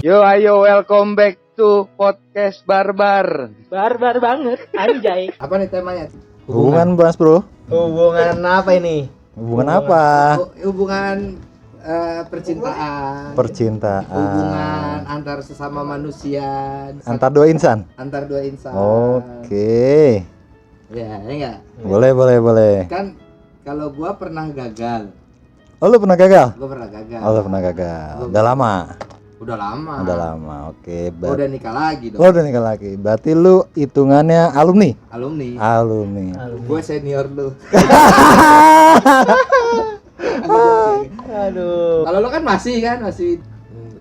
Yo ayo welcome back to podcast Barbar. Barbar banget, anjay. Apa nih temanya? Hubungan Mas Bro. Hubungan apa ini? Hubungan apa? Hubungan percintaan. Percintaan. Hubungan antar sesama manusia. Antar dua insan. Antar dua insan. Oke. Ya enggak? Boleh. Kan kalau gua pernah gagal. Oh, lu pernah gagal? Gua pernah gagal. Oh, lu pernah gagal. Udah lama. Udah lama. Oke. Gua udah nikah lagi dong. Oh, udah nikah lagi. Berarti lu hitungannya alumni? Alumni. Gue senior lu. Aduh. Kalau lu kan masih.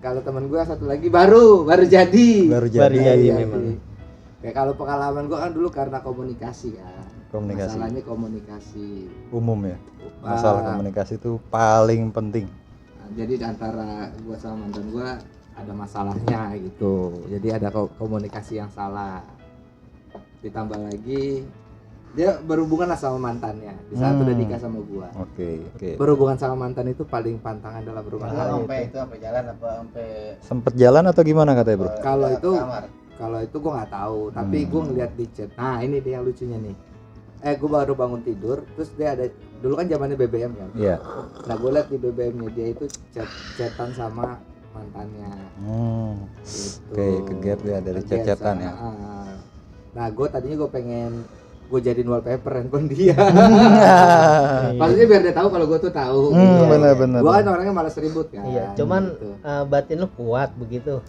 Kalau teman gue satu lagi baru jadi. Baru jadi memang. Kayak kalau pengalaman gue kan dulu karena komunikasi kan. Komunikasi. Masalahnya komunikasi. Umum ya. Masalah komunikasi itu paling penting. Nah, jadi antara gue sama mantan gue ada masalahnya gitu. Jadi ada komunikasi yang salah. Ditambah lagi dia berhubungan lah sama mantannya di saat udah nikah sama gua. Oke. Berhubungan sama mantan itu paling pantangan dalam berhubungan. Sampai jalan apa sampai Sempet jalan atau gimana katanya, Bro? Kalau itu gua nggak tahu, tapi gua ngeliat di chat. Nah, ini dia yang lucunya nih. Gua baru bangun tidur, terus dia ada dulu kan zamannya BBM kan. Iya. Nah, gua liat di BBM-nya dia itu chatan sama mantannya. Gitu. Oke, kegap ya dari chat-chatan ya. Nah, gue tadinya gue pengen gue jadiin wallpaper handphone dia. Maksudnya biar dia tahu kalau gue tuh tahu. Benar. Gue kan orangnya malas ribut kan. Iya, cuman gitu. batin lu kuat begitu.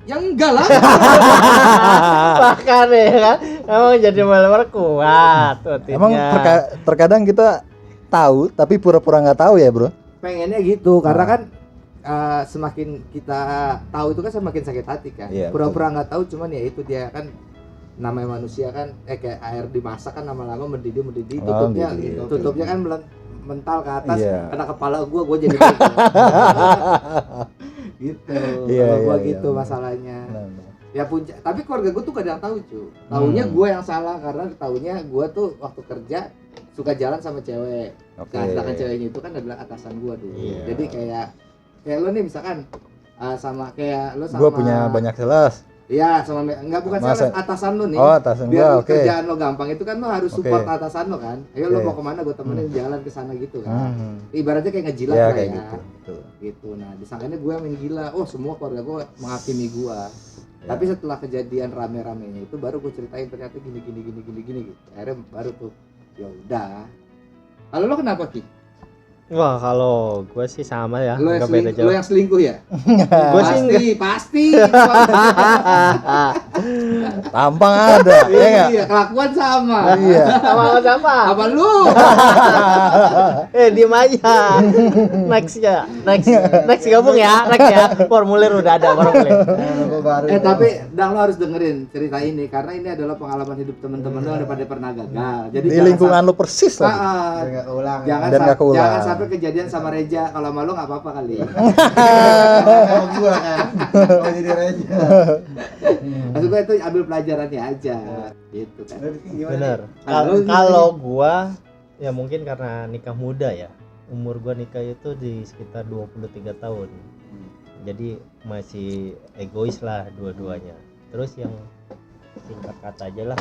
Ya enggak lah. Bahkan ya kan, emang jadi malam kuat. Emang terkadang kita tahu tapi pura-pura nggak tahu ya, Bro? Pengennya gitu, karena kan semakin kita tahu itu kan semakin sakit hati kan. Iya, Pura-pura nggak tahu, cuman ya itu dia kan namanya manusia kan kayak air dimasak kan lama-lama mendidih tutupnya kan mental ke atas, kena kepala gua jadi gitu. Kalau gua gitu masalahnya. Ya tapi keluarga gua tuh kadang tahu taunya gua yang salah karena taunya gua tuh waktu kerja suka jalan sama cewek. Sedangkan ceweknya itu kan adalah atasan gua dulu. Jadi kayak lo nih misalkan sama kayak lo sama gua punya banyak sales. Iya, bukan sales, atasan lo nih. Oh, atasan biar gua, oke. kerjaan lo gampang itu kan lo harus support atasan lo kan. Ayo lo mau kemana gue temenin jalan ke sana gitu kan. Ibaratnya kayak ngejilat lah kayak ya. Gitu. Nah, disangkanya gue yang main gila. Oh, semua keluarga gue menghakimi gue. Tapi setelah kejadian rame-ramenya itu baru gue ceritain ternyata gini gitu. Akhirnya baru tuh ya udah. Lalu lo kenapa, Ki? Wah, kalau gue sih sama ya, lo yang selingkuh ya? Gue sih pasti. Tampang ada, ya enggak? Iya, kelakuan sama. Iya. sama. Apa lu? Diem aja. Next gabung ya, Formulir udah ada formulir. Tapi Dang, lo harus dengerin cerita ini karena ini adalah pengalaman hidup teman-teman lo yang pada pernah gagal. Jadi di lingkungan lo persis lagi. Jangan sampai kejadian sama Reja. Kalau sama lo nggak apa-apa kali. gua kan mau jadi Reja. Maksud gue itu ambil pelajarannya aja gitu kan. Bener. Kalau gua ya mungkin karena nikah muda ya. Umur gua nikah itu di sekitar 23 tahun. Jadi masih egois lah dua-duanya. Terus yang singkat kata aja lah.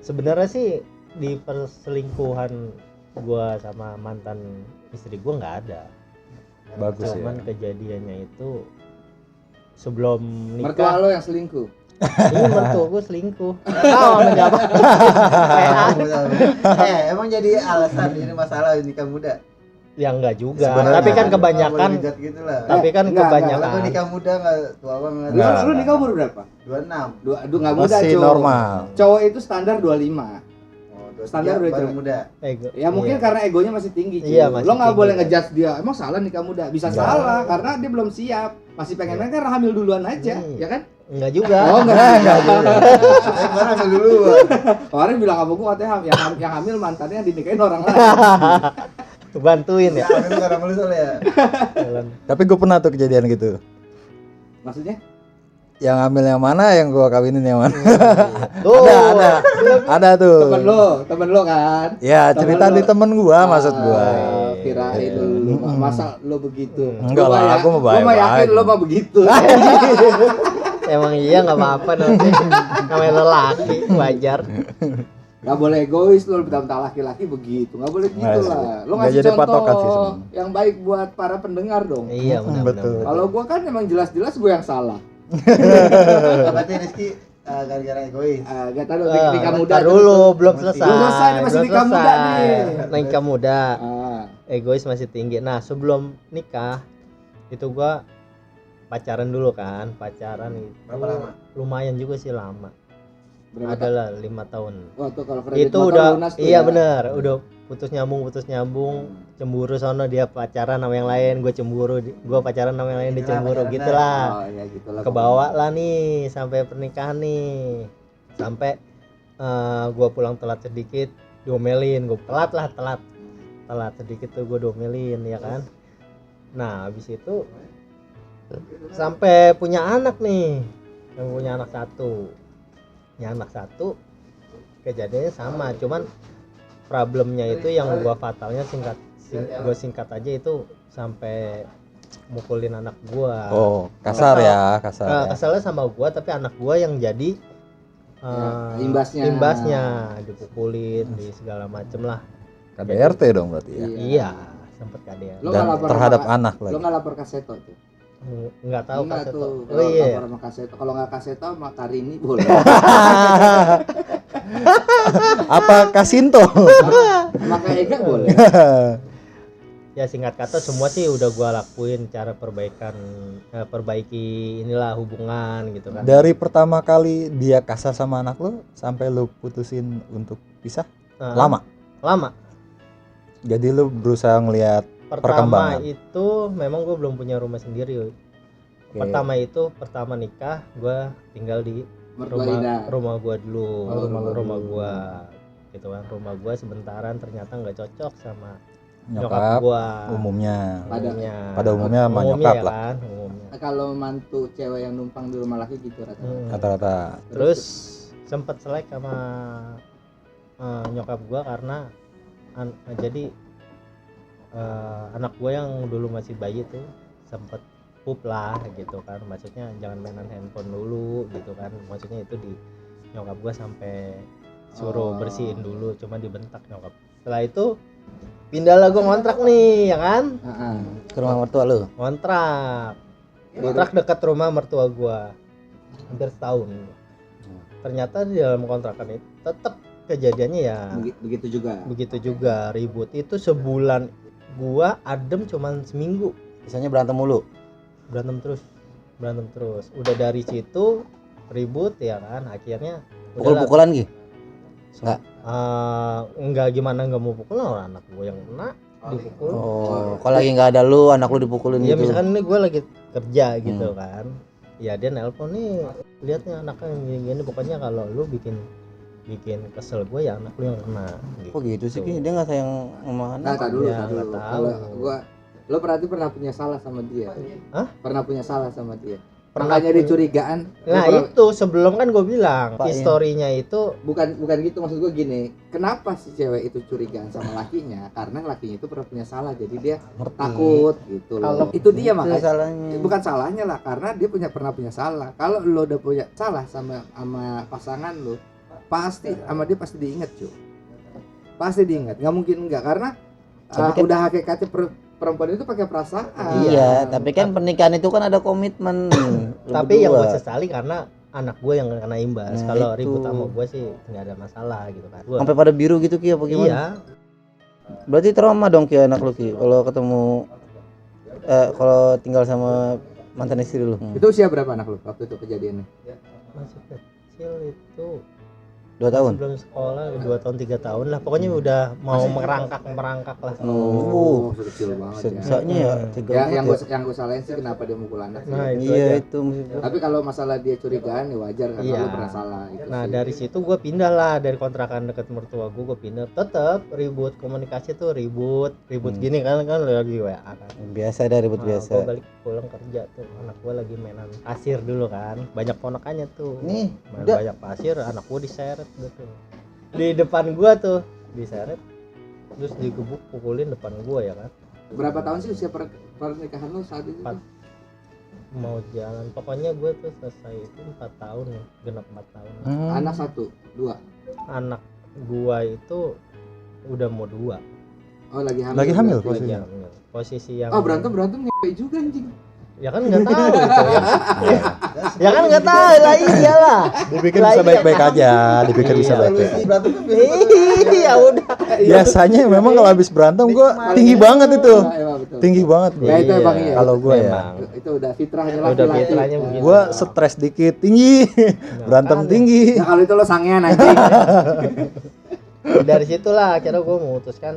Sebenarnya sih di perselingkuhan gua sama mantan istri gua nggak ada. Bagus. Cuman kejadiannya itu sebelum nikah. Mertua lo yang selingkuh. Ini mertua gue selingkuh. Menjawab. Emang jadi alasan ini masalah nikah muda? Ya enggak juga. Sebenarnya Tapi kan kebanyakan. Gitu lah. Tapi kan kebanyakan. Kalau nikah muda nggak tua banget. Lu nikah umur berapa? 26. Aduh nggak muda, masih cowok. normal. Cowok itu standar 25. Standar udah baru cewek. muda. Ya mungkin karena egonya masih tinggi, Iya, masih lo nggak tinggi, boleh kan. ngejudge dia. Emang salah nikah muda? Bisa salah karena dia belum siap. Masih pengen main kan hamil duluan aja, ya kan? Enggak juga. Oh enggak juga. Kemarin ambil dulu. Kemarin bilang sama gua katanya yang hamil mantannya yang dinikahin orang lain. Bantuin ya. Ambil karena lu soalnya. Tapi gue pernah tuh kejadian gitu. Maksudnya? Yang hamil yang mana, yang gua kawinin yang mana? Tuh. Ada tuh. Temen lo kan? Ya, Temen cerita lo. di temen gua, maksud gua. kirain lu masa lu begitu. Enggak lah, aku mah Gua mah yakin baik-baik. lu mah begitu. Emang iya nggak apa-apa nanti namanya lelaki wajar. Gak boleh egois lu, bentar laki-laki begitu. Gak boleh gitu Nggak sih. lah. Lu Nggak ngasih jadi patokan sih contoh sebenarnya. yang baik buat para pendengar dong. Iya benar. betul. Kalau gua kan emang jelas-jelas gua yang salah. Berarti Rizky gara-gara egois. Gak tahu nikah muda. Ntar dulu belum selesai. Belum selesai, ini masih Belum nikah muda selesai. nih. Nikah muda. Ah, Egois masih tinggi. Nah sebelum nikah itu gua pacaran dulu kan. Pacaran itu Berapa lama? lumayan juga sih lama. berapa tahun? Adalah 5 tahun. Oh, tuh kalau kredit Itu motor udah lunas tuh iya ya. bener, udah putus nyambung, cemburu sono dia pacaran sama yang lain, gue cemburu, gue pacaran sama yang lain dia Inilah cemburu pacaran gitulah. Oh ya gitulah. Kebawa lah nih sampai pernikahan nih. Sampai gue pulang telat sedikit diomelin, gue telat sedikit tuh gue diomelin ya kan. Nah habis itu sampai punya anak nih, yang punya anak satu kejadiannya sama, cuman problemnya itu yang gua fatalnya gua singkat aja itu sampai mukulin anak gua. Oh, kasar ya, kasar. Nah, Ya. kesalnya sama gua tapi anak gua yang jadi imbasnya dipukulin di segala macem lah. KDRT dong berarti ya. Iya, sempet KDR. Lo Dan nggak lapor terhadap sama- anak Lo lagi. nggak lapor Kaseto tuh? Nggak tahu Enggak Kaseto. tuh. Oh Kalau iya. lapor sama Kaseto, kalau nggak Kaseto sama Karini boleh. Apa Kasinto? Sama Kak Ega boleh. Ya singkat kata semua sih udah gua lakuin cara perbaiki inilah hubungan gitu kan. Dari pertama kali dia kasar sama anak lo sampai lo putusin untuk pisah Nah, lama. Jadi lo berusaha ngelihat Pertama perkembangan. itu memang gue belum punya rumah sendiri. Woy. Pertama nikah gue tinggal di Mertua Ida. rumah gue dulu. Oh, rumah gue gitu kan. Rumah gue sebentaran ternyata nggak cocok sama nyokap Nyokap gue. umumnya. Pada umumnya sama nyokap lah. kan, umumnya. Nah, kalau mantu cewek yang numpang di rumah laki gitu rata-rata. Rata-rata. Terus sempet selek sama nyokap gue karena jadi anak gue yang dulu masih bayi tuh sempet pup lah gitu kan, maksudnya jangan mainan handphone dulu gitu kan, maksudnya itu di nyokap gue sampai suruh bersihin dulu, cuma dibentak nyokap. Setelah itu pindah lah gue ngontrak nih ya kan, Ke rumah mertua lo. ngontrak dekat rumah mertua gue hampir setahun. Ternyata di dalam kontrakan itu tetap kejadiannya ya begitu juga ribut. Itu sebulan gua adem cuman seminggu, Biasanya berantem mulu. berantem terus udah dari situ ribut ya kan, akhirnya Pukul-pukulan Gi? enggak gimana, enggak mau pukul orang anak gua yang kena dipukul. Oh, kalau lagi nggak ada lu, anak lu dipukulin Ya gitu. misalkan ini gua lagi kerja gitu kan, ya dia nelpon nih, lihat nih anaknya gini pokoknya kalau lu bikin kesel gue ya anak lu yang kena gitu. Kok gitu sih Ki? Dia nggak sayang sama Nah, anak. tak dulu, Ya, tak dulu. nggak tahu. Kalau gua, lo berarti pernah punya salah sama dia? Hah? Pernah punya salah sama dia? Pernah Makanya dia curigaan. Nah Lo pernah- itu sebelum kan gue bilang Pak, historinya itu bukan gitu, maksud gue gini, kenapa si cewek itu curigaan sama lakinya? Karena lakinya itu pernah punya salah, jadi dia takut gitu loh. Itu dia Itu makanya. salahnya. Bukan salahnya lah, karena dia pernah punya salah. Kalau lo udah punya salah sama pasangan lo, pasti sama dia pasti diingat cuy. Pasti diingat, nggak mungkin enggak, karena Tapi kan- udah hakikatnya perempuan itu pakai perasaan. Iya, tapi kan pernikahan itu kan ada komitmen. Lu tapi yang gue berdua. sesali karena anak gue yang kena imbas. Nah, Kalau itu. ribut sama gue sih nggak ada masalah gitu kan. Gua, Sampai pada biru gitu Ki apa gimana? iya, Berarti trauma dong Ki anak lu Ki kalau ketemu kalau tinggal sama mantan istri lu. Itu usia berapa anak lo waktu itu kejadiannya? masih kecil itu 2 tahun. sebelum sekolah 2 tahun 3 tahun lah. Pokoknya udah mau merangkak lah. Oh, kecil banget ya. Sisanya ya tega Ya, banget yang gue salahin sih kenapa dia mukul anak sih. Nah itu Iya aja. itu maksud gua. Tapi kalau masalah dia curigaan ya wajar karena Iya. lu pernah salah itu Nah sih. dari situ gue pindah lah dari kontrakan deket mertua gue pindah. Tetap ribut, komunikasi tuh ribut gini kan lagi WA kan. Biasa dah ribut Gue biasa. balik pulang kerja tuh anak gue lagi mainan pasir dulu kan, banyak ponakannya tuh Nih, main udah. banyak pasir, anak gue diseret gitu di depan gue tuh diseret. terus digebuk pukulin depan gua ya kan. Berapa tahun sih usia pernikahan lo saat itu? 4 mau jalan pokoknya gue tuh selesai itu 4 tahun ya, genap 4 tahun lah. Anak 1, 2. Anak gua itu udah mau 2. Oh lagi hamil. Lagi hamil berarti. posisinya. Posisi yang Oh berantem ngepe juga anjing. ya kan nggak tahu gitu ya. Ya kan nggak tahu lah, iyalah. Dipikir bisa baik-baik aja, dipikir bisa Iya. baik-baik. Solusi berantem kan Iya udah. Biasanya memang kalau habis berantem gue tinggi banget itu, Emang betul. tinggi banget Ya, itu emang iya. kalau gue ya. Memang. Itu udah fitrahnya Udah laki-laki. fitrahnya begitu. Gue stres dikit tinggi, berantem Makanya. tinggi. Ya kalau itu lo sangean anjing. Dari situlah akhirnya gue memutuskan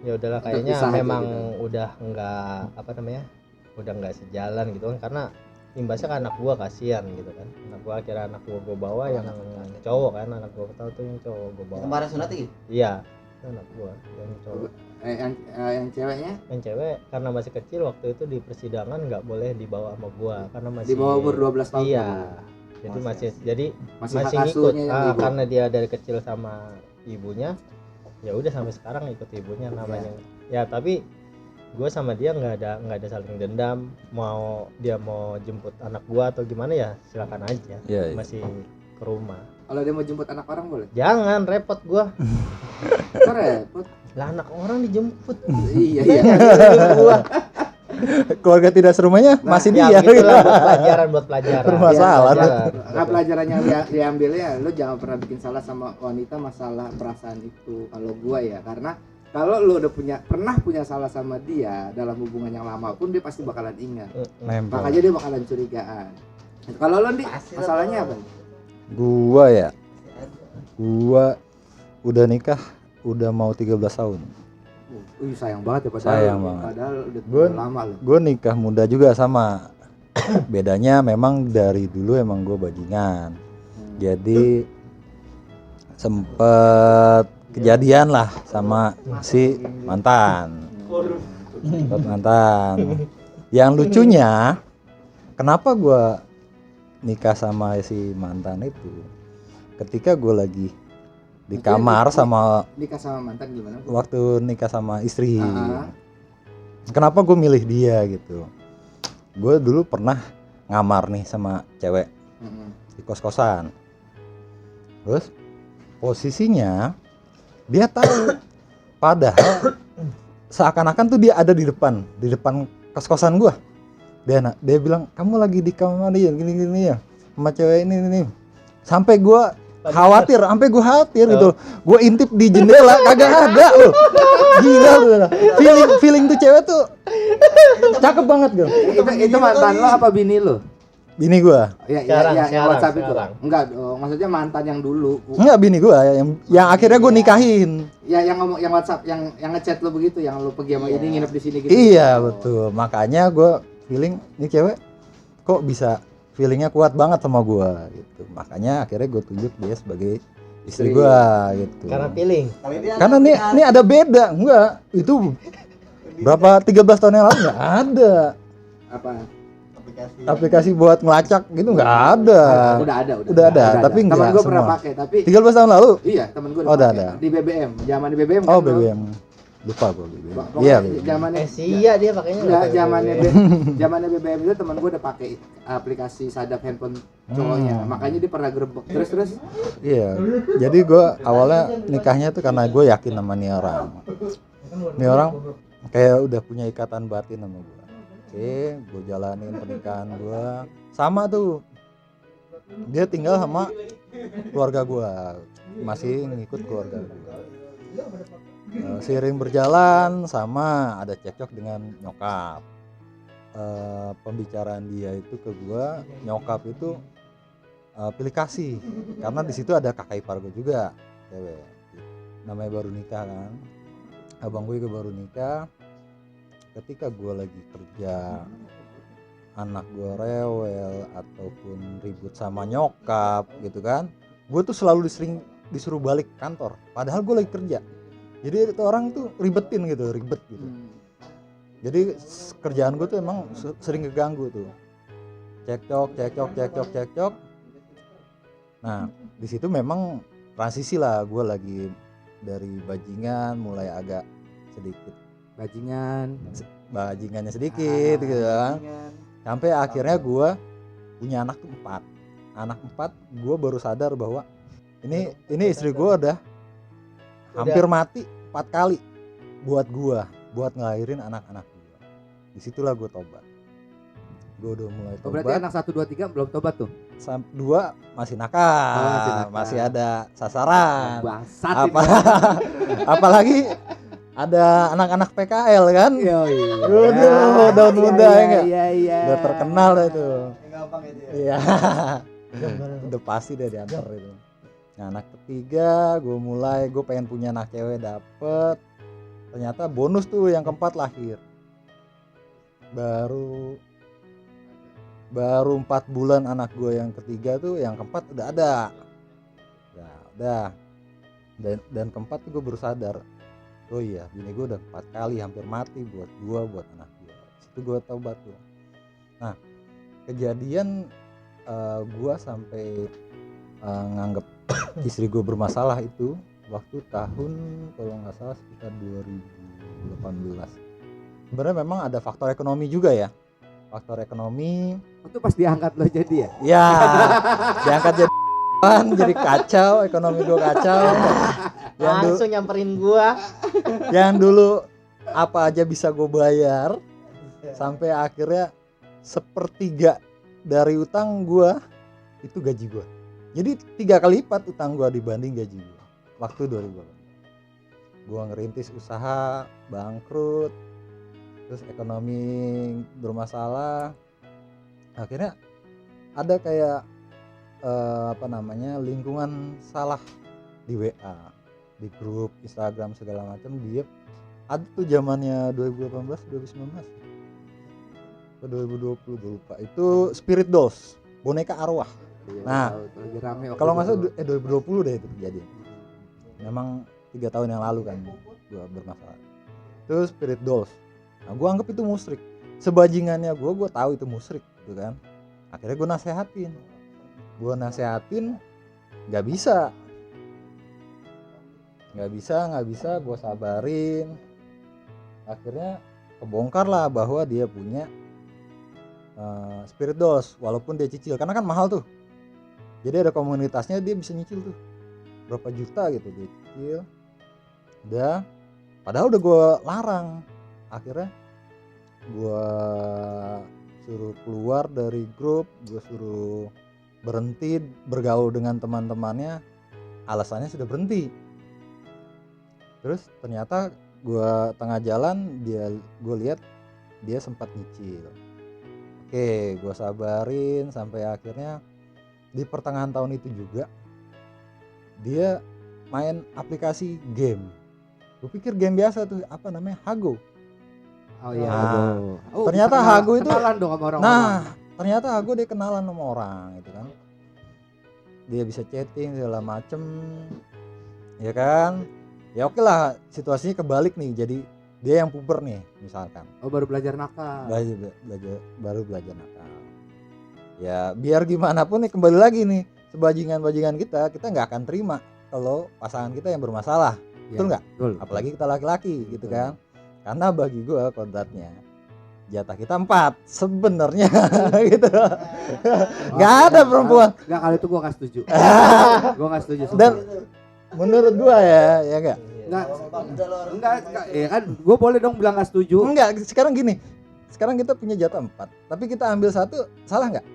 ya udahlah kayaknya Terpisah aja memang gitu. udah nggak apa namanya udah nggak sejalan gitu kan, karena imbasnya ke anak gua kasihan gitu kan. Anak gua akhirnya anak gua bawa yang cowok kan, anak gua tahu tuh yang cowok gua bawa. kemarin sunat iki. Iya, itu anak gua yang cowok. Yang ceweknya Yang cewek karena masih kecil waktu itu di persidangan nggak boleh dibawa sama gua karena masih di bawah umur 12 tahun. Iya. kan? Jadi Masih masih hak ngikut asuhnya yang ibu. karena dia dari kecil sama ibunya. Ya udah sampai sekarang ikut ibunya namanya. Ya tapi gue sama dia nggak ada saling dendam. Mau dia mau jemput anak gua atau gimana ya silakan aja. Iya, iya. Masih ke rumah. Kalau dia mau jemput anak orang boleh. Jangan repot gua. Kok repot? Lah anak orang dijemput. Iya iya. Gua. Keluarga tidak serumahnya masih Ya dia. begitulah buat pelajaran. Bermasalah. Nah pelajaran yang diambilnya lu jangan pernah bikin salah sama wanita masalah perasaan itu. Kalau gua ya, karena kalau lu udah pernah punya salah sama dia dalam hubungan yang lama pun dia pasti bakalan ingat. Nempel. Makanya dia bakalan curigaan. Kalau lu Di, masalahnya apa? Gua ya, gua udah nikah udah mau 13 tahun. Sayang banget ya padahal. Sayang banget. Padahal udah Gua- lama lu. Gue nikah muda juga sama. Bedanya memang dari dulu emang gue bajingan. Jadi sempet kejadian lah sama si mantan. Sempet mantan. Yang lucunya, kenapa gue nikah sama si mantan itu? Ketika gue lagi di kamar sama Nikah sama mantan gimana? waktu nikah sama istri. Ah. Kenapa gue milih dia gitu? Gue dulu pernah ngamar nih sama cewek di kos-kosan. Terus posisinya dia tahu, padahal seakan-akan tuh dia ada di depan kos-kosan gue. Dia bilang kamu lagi di kamar dia gini ya sama cewek ini. Sampai gue khawatir gitu. Gue intip di jendela kagak ada loh. Gila loh. Feeling tuh cewek tuh cakep banget gue. Itu mantan lo apa bini lo? Bini gue. Sekarang, Yang WhatsApp sekarang. itu. Enggak dong, maksudnya mantan yang dulu. Enggak, bini gue yang akhirnya gue nikahin. Ya yang ngomong yang WhatsApp yang ngechat lo begitu, yang lo pergi sama ini nginep di sini gitu. Iya betul. Makanya gue feeling ini cewek kok bisa feelingnya kuat banget sama gue gitu. Makanya akhirnya gue tunjuk dia sebagai istri gue gitu. Karena feeling. Tapi dia Karena nih ada beda. Enggak, itu berapa 13 tahun yang lalu nggak ada Apa? aplikasi buat ngelacak gitu, nggak ada. Udah ada. Tapi Temen nggak gue pernah semua. pakai, tapi 13 tahun lalu. iya temen gue Oh, udah ada. di BBM, zaman di BBM. Oh, kan, bro. BBM. Lupa gue BBM. Pokoknya Iya, BBM. zamannya Sia dia pakainya enggak, nggak pakai zamannya BBM itu teman gue udah pakai aplikasi sadap handphone cowoknya. Makanya dia pernah gerebek. Terus Iya. Jadi gue awalnya nikahnya tuh karena gue yakin sama nih orang. Nih orang kayak udah punya ikatan batin sama gue. Oke, gue jalanin pernikahan gue. Sama tuh. Dia tinggal sama keluarga gue. Masih ngikut keluarga gue. Seiring berjalan sama ada cekcok dengan nyokap. Pembicaraan dia itu ke gue, nyokap itu pilih kasih karena di situ ada kakak ipar gue juga, cewek. Namanya baru nikah kan. Abang gue juga baru nikah. Ketika gue lagi kerja, anak gue rewel ataupun ribut sama nyokap gitu kan, gue tuh selalu disuruh balik kantor padahal gue lagi kerja. Jadi itu orang tuh ribet gitu. Jadi kerjaan gue tuh emang sering keganggu tuh, cekcok. Nah di situ memang transisi lah, gue lagi dari bajingan mulai agak sedikit bajingannya sedikit gitu kan. Sampai akhirnya gue punya anak tuh 4. Anak 4 gue baru sadar bahwa ini istri gue udah hampir mati 4 kali buat ngelahirin anak-anak gue. Disitulah gue tobat. Gue udah mulai tobat. Berarti anak 1, 2, 3 belum tobat tuh? 2 masih nakal, masih ada sasaran. Bangsat Apalagi ada anak-anak PKL kan? Udah daun muda ya nggak? Iya. Udah terkenal itu. Gampang itu ya. Iya. Udah pasti deh diantar itu. Nah, anak ketiga gue pengen punya anak cewek, dapet. Ternyata bonus tuh yang keempat lahir. Baru 4 bulan anak gue yang ketiga tuh, yang keempat udah ada. Udah. Dan keempat tuh gue baru sadar. Oh iya, bini gue udah 4 kali hampir mati buat anak gue. Situ gue taubat tuh. Nah, kejadian gue sampai nganggep istri gue bermasalah itu waktu tahun kalau nggak salah sekitar 2018. Sebenarnya memang ada faktor ekonomi juga ya. Faktor ekonomi. Itu pas diangkat lo jadi ya? Ya, diangkat jadi kacau, ekonomi gue kacau. Langsung nyamperin gua. Yang dulu apa aja bisa gue bayar, sampai akhirnya 1/3 dari utang gue itu gaji gue. Jadi 3 kali lipat utang gue dibanding gaji gue waktu 2018. Gue ngerintis usaha, bangkrut, terus ekonomi bermasalah. Akhirnya ada kayak lingkungan salah di WA, di grup Instagram segala macam. Dia ada tuh zamannya 2018 2019 atau 2020 gue lupa, itu Spirit Dolls, boneka arwah. Nah, kalau nggak salah 2020 deh itu kejadian. Memang 3 tahun yang lalu kan gue bermasalah. Itu Spirit Dolls. Nah, gue anggap itu musyrik. Sebajingannya gue tahu itu musyrik gitu kan. Akhirnya gue nasehatin, nggak bisa, gue sabarin. Akhirnya kebongkar lah bahwa dia punya Spirit Dolls, walaupun dia cicil, karena kan mahal tuh. Jadi ada komunitasnya, dia bisa nyicil tuh berapa juta gitu, dia cicil. Padahal udah gue larang. Akhirnya gue suruh keluar dari grup, gue suruh berhenti bergaul dengan teman-temannya. Alasannya sudah berhenti. Terus ternyata gue tengah jalan, gue lihat dia sempat nyicil. Oke, gue sabarin sampai akhirnya di pertengahan tahun itu juga dia main aplikasi game. Gue pikir game biasa tuh, apa namanya, Hago. Oh iya. Nah, ternyata Hago itu kenalan dong sama orang. Ternyata Hago dia kenalan sama orang gitu kan. Dia bisa chatting segala macem, ya kan. Ya oke lah, situasinya kebalik nih, jadi dia yang puber nih misalkan. Oh, baru belajar nakal. Baru belajar nakal. Ya biar gimana pun nih, kembali lagi nih, sebajingan-bajingan kita nggak akan terima kalau pasangan kita yang bermasalah. Ya, betul nggak? Betul. Apalagi kita laki-laki gitu kan. Karena bagi gue kodratnya jatah kita 4 sebenarnya gitu. Nggak ada perempuan. Nggak, kali itu gue nggak setuju. Gue nggak setuju. Dan menurut gue ya nggak. Enggak, ya kan gue boleh dong bilang nggak setuju. Enggak, sekarang gini. Sekarang kita punya jatah 4, tapi kita ambil 1, salah nggak?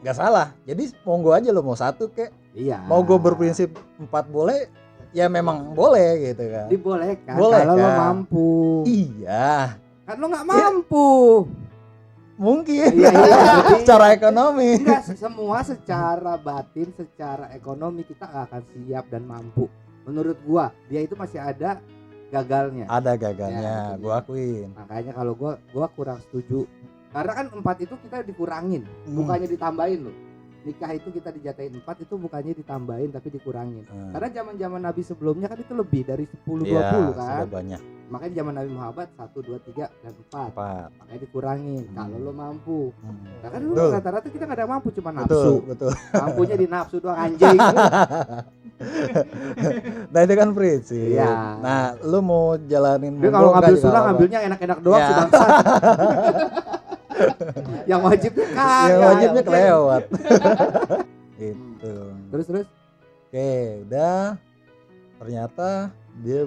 Nggak salah. Jadi monggo aja lo, mau 1 kek. Iya. Mau gue berprinsip 4 boleh, ya memang boleh gitu kan. Dibolehkan boleh, kalau kan? lo mampu. Iya. Kan lo nggak mampu. Mungkin. Iya. Secara ekonomi. Enggak, semua secara batin, secara ekonomi kita nggak akan siap dan mampu. Menurut gua, dia itu masih ada gagalnya. Ada gagalnya, Ya, gue akuin. Makanya kalau gua kurang setuju. Karena kan 4 itu kita dikurangin, bukannya ditambahin loh. Nikah itu kita dijatahin 4, itu bukannya ditambahin tapi dikurangin. Karena zaman-zaman Nabi sebelumnya kan itu lebih dari 10 ya, 20 kan. Sudah banyak. Makanya zaman Nabi Muhammad 1 2 3 dan 4. Makanya dikurangin kalau lo mampu. Nah kan dulu rata-rata kita enggak ada mampu, cuma nafsu. Betul. Mampunya di nafsu doang, anjing. Nah itu kan prinsip. Iya. Nah lu mau jalanin Dia kalau mogok ngambil nggak juga sunnah apa-apa. ngambilnya enak-enak doang Ya. si bangsat. Yang wajibnya kagak. Yang wajibnya anjing. kelewat. Gitu. Terus Oke, udah. Ternyata dia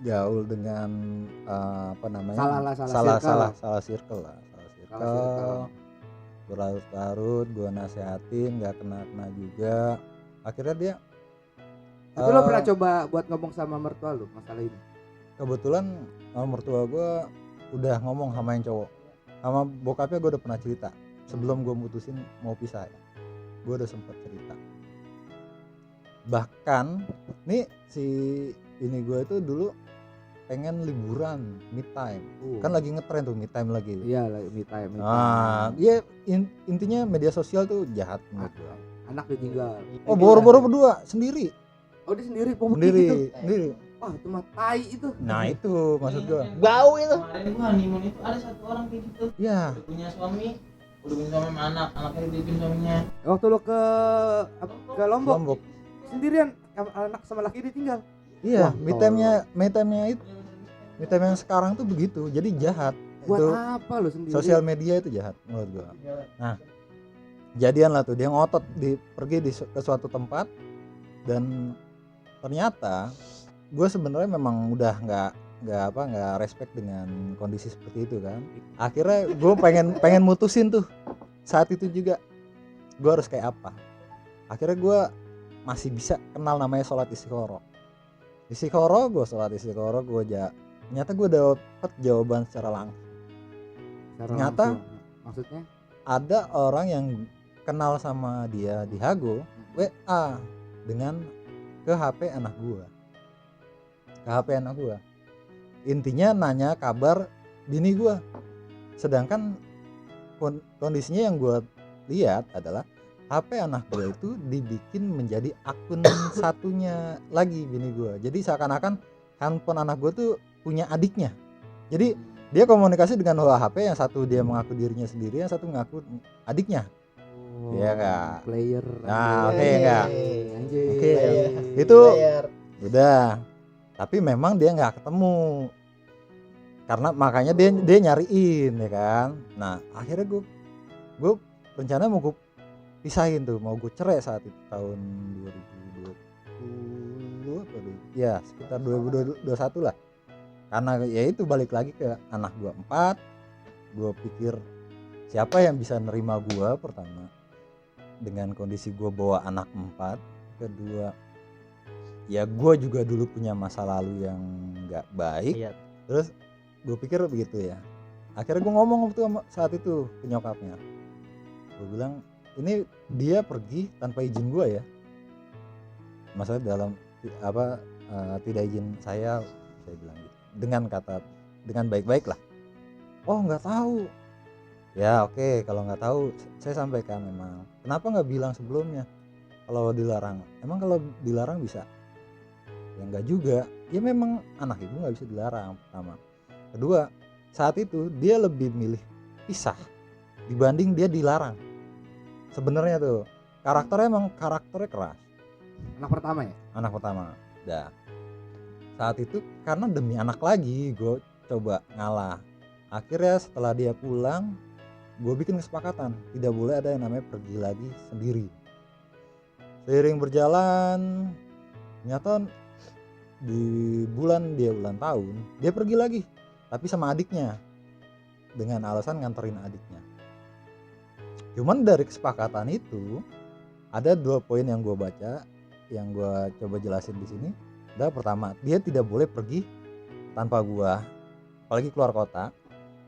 gaul dengan apa namanya? Salah circle lah. Salah circle. Berlarut-larut, gue nasehatin, nggak kena juga. Akhirnya dia. Tapi lo pernah coba buat ngomong sama mertua lu masalah ini? Kebetulan mertua gue udah ngomong sama yang cowok. Sama bokapnya gue udah pernah cerita. Sebelum gue mutusin mau pisah ya, gue udah sempet cerita. Bahkan nih si ini gue itu dulu pengen liburan mid time. Kan lagi ngetren tuh mid time lagi. Iya, me time. Nah, dia intinya media sosial tuh jahat menurut gue. Anak ditinggal. Oh, boro-boro berdua sendiri. Oh, dia sendiri Sendiri. Wah, itu mah tai itu. Nah, itu maksud gue. Bau itu. Kemarin gua honeymoon itu ada satu orang kayak gitu. Iya. Udah punya suami sama anak, anaknya dititipin suaminya. Waktu lo ke Lombok, Lombok. sendirian anak sama laki ditinggal. Iya, Wah, me time-nya itu. Me time yang sekarang tuh begitu. Jadi jahat. Buat Itu apa lo sendiri? sosial media itu jahat menurut gua. Nah, jadian lah tuh dia ngotot pergi ke suatu tempat dan ternyata gue sebenarnya memang udah nggak respect dengan kondisi seperti itu kan. Akhirnya gue pengen mutusin tuh saat itu juga gue harus kayak apa. Akhirnya gue masih bisa kenal namanya sholat istiqoroh. Gue sholat istiqoroh, ternyata gue dapet jawaban secara langsung. Ternyata maksudnya ada orang yang kenal sama dia di Hago WA dengan ke HP anak gua. Intinya nanya kabar bini gua. Sedangkan kondisinya yang gua lihat adalah HP anak gua itu dibikin menjadi akun satunya lagi bini gua. Jadi seakan-akan handphone anak gua tuh punya adiknya. Jadi dia komunikasi dengan HP yang satu dia mengaku dirinya sendiri, yang satu mengaku adiknya. Iya enggak? Player. Nah, oke enggak? Anjir. Oke. Itu udah. Tapi memang dia nggak ketemu. Karena makanya dia nyariin ya kan. Nah, akhirnya gue rencana mau gue pisahin tuh, mau gue cerai saat itu tahun 2020 apa dulu? Ya, sekitar 2021 lah. Karena ya itu balik lagi ke anak gua 4. Gua pikir siapa yang bisa nerima gua pertama dengan kondisi gua bawa anak 4. Kedua, ya gua juga dulu punya masa lalu yang nggak baik. Iya. Terus gua pikir begitu ya. Akhirnya gua ngomong waktu saat itu ke nyokapnya. Gua bilang, ini dia pergi tanpa izin gua ya. Maksudnya dalam tidak izin saya bilang gitu. Dengan baik-baik lah. Oh nggak tahu. Ya oke, kalau nggak tahu saya sampaikan memang. Kenapa nggak bilang sebelumnya kalau dilarang? Emang kalau dilarang bisa? Ya nggak juga. Ya memang anak ibu nggak bisa dilarang pertama. Kedua, saat itu dia lebih milih pisah dibanding dia dilarang. Sebenarnya tuh karakternya keras. Anak pertama ya? Anak pertama. Dah. Saat itu karena demi anak lagi gue coba ngalah. Akhirnya setelah dia pulang, gue bikin kesepakatan tidak boleh ada yang namanya pergi lagi sendiri. Seiring berjalan, ternyata di bulan ulang tahun dia pergi lagi, tapi sama adiknya dengan alasan nganterin adiknya. Cuman dari kesepakatan itu ada 2 poin yang gue baca, yang gue coba jelasin di sini. Pertama, dia tidak boleh pergi tanpa gua, apalagi keluar kota.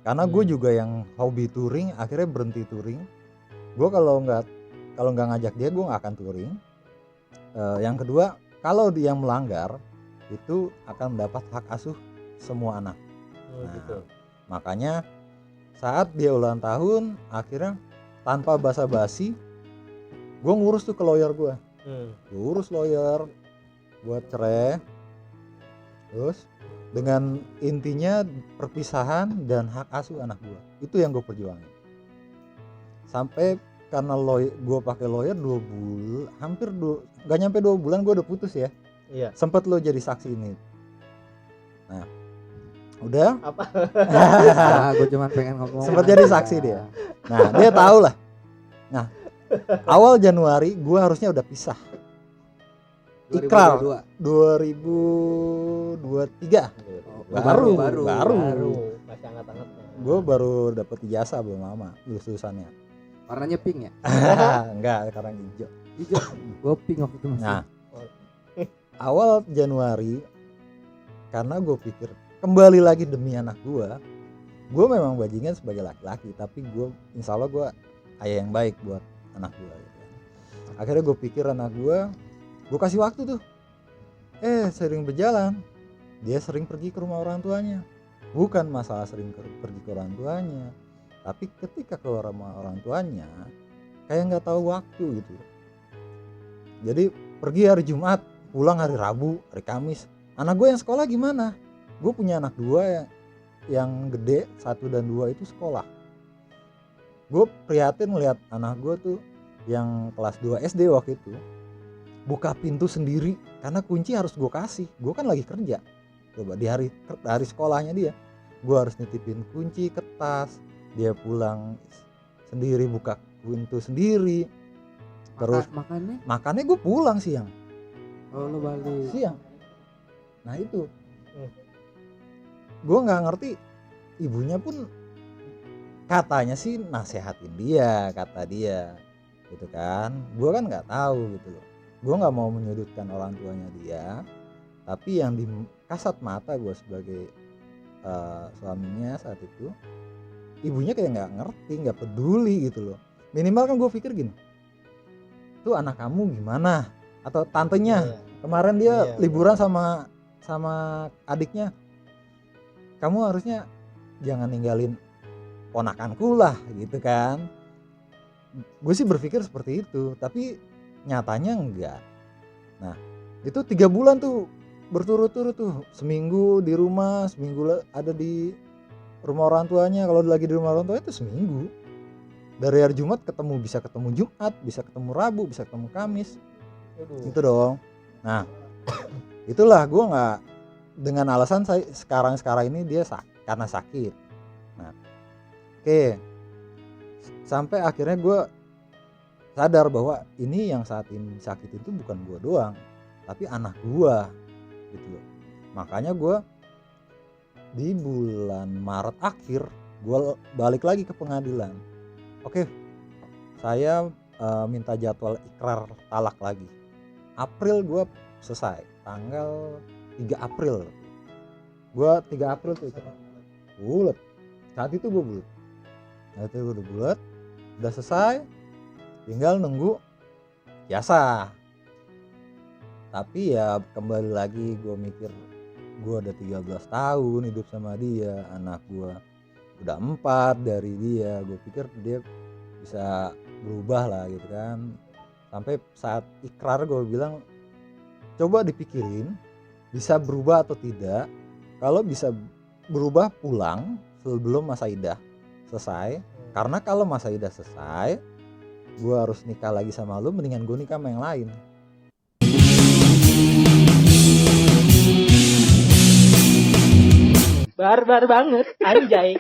Karena gue juga yang hobi touring, akhirnya berhenti touring. Gue kalau nggak ngajak dia, gue nggak akan touring. Yang kedua, kalau dia melanggar, itu akan mendapat hak asuh semua anak. Gitu. Makanya saat dia ulang tahun, akhirnya tanpa basa-basi, gue ngurus tuh ke lawyer gue. Gue urus lawyer buat cerai. Terus dengan intinya perpisahan dan hak asuh anak gue, itu yang gue perjuangin sampai karena gue pakai lawyer 2 bulan, nggak nyampe 2 bulan gue udah putus ya. Iya. Sempet lo jadi saksi ini. Nah, udah. Apa? Gue cuma pengen ngomong. Sempet jadi saksi dia. Nah, dia tahu lah. Nah, awal Januari gue harusnya udah pisah. Ikrar 2023. Baru. Masih hangat-hangatnya. Gue baru dapet ijazah belum lama lulusannya. Warnanya pink ya? Enggak, sekarang hijau. Hijau. Gue pink waktu itu masih. Nah, awal Januari karena gue pikir kembali lagi demi anak gue memang bajingan sebagai laki-laki, tapi gue insya Allah gue ayah yang baik buat anak gue gitu. Akhirnya gue pikir anak gue kasih waktu tuh, sering berjalan, dia sering pergi ke rumah orang tuanya. Bukan masalah sering pergi ke orang tuanya, tapi ketika ke rumah orang tuanya kayak nggak tahu waktu gitu. Jadi pergi hari Jumat, pulang hari Rabu, hari Kamis. Anak gue yang sekolah gimana? Gue punya anak 2 yang gede, 1 dan 2 itu sekolah. Gue prihatin melihat anak gue tuh yang kelas 2 SD waktu itu buka pintu sendiri karena kunci harus gue kasih. Gue kan lagi kerja. Coba di hari sekolahnya dia, gue harus nitipin kunci ke tas. Dia pulang sendiri buka pintu sendiri. Terus makannya gue pulang siang. Oh, lu balik siang. Nah itu gue nggak ngerti, ibunya pun katanya sih nasehatin dia, kata dia gitu kan. Gue kan nggak tahu gitu loh. Gue nggak mau menyudutkan orang tuanya dia, tapi yang di kasat mata gue sebagai suaminya saat itu, ibunya kayak nggak ngerti, nggak peduli gitu loh. Minimal kan gue pikir gini, tuh anak kamu gimana, atau tantenya kemarin dia liburan sama adiknya, kamu harusnya jangan ninggalin ponakanku lah gitu kan. Gue sih berpikir seperti itu, tapi nyatanya enggak. Nah itu 3 bulan tuh berturut-turut tuh, seminggu di rumah, seminggu ada di rumah orang tuanya. Kalau lagi di rumah orang tuanya itu seminggu, dari hari Jumat bisa ketemu Jumat, bisa ketemu Rabu, bisa ketemu Kamis. Itu dong. Nah itulah gue nggak, dengan alasan saya sekarang ini dia karena sakit. Nah oke, sampai akhirnya gue sadar bahwa ini yang saat ini sakit itu bukan gue doang, tapi anak gue gitu loh. Makanya gue di bulan Maret akhir gue balik lagi ke pengadilan. Oke, saya minta jadwal ikrar talak lagi. April gue selesai, tanggal 3 April gue 3 April tuh bulet. Saat itu gue bulet, udah selesai, tinggal nunggu jasa. Tapi ya kembali lagi gue mikir, gue udah 13 tahun hidup sama dia, anak gue udah 4 dari dia. Gue pikir dia bisa berubah lah gitu kan. Sampai saat ikrar gue bilang, coba dipikirin bisa berubah atau tidak. Kalau bisa berubah pulang sebelum masa idah selesai. Karena kalau masa idah selesai, gue harus nikah lagi sama lu, mendingan gue nikah sama yang lain. Barbar banget, anjay.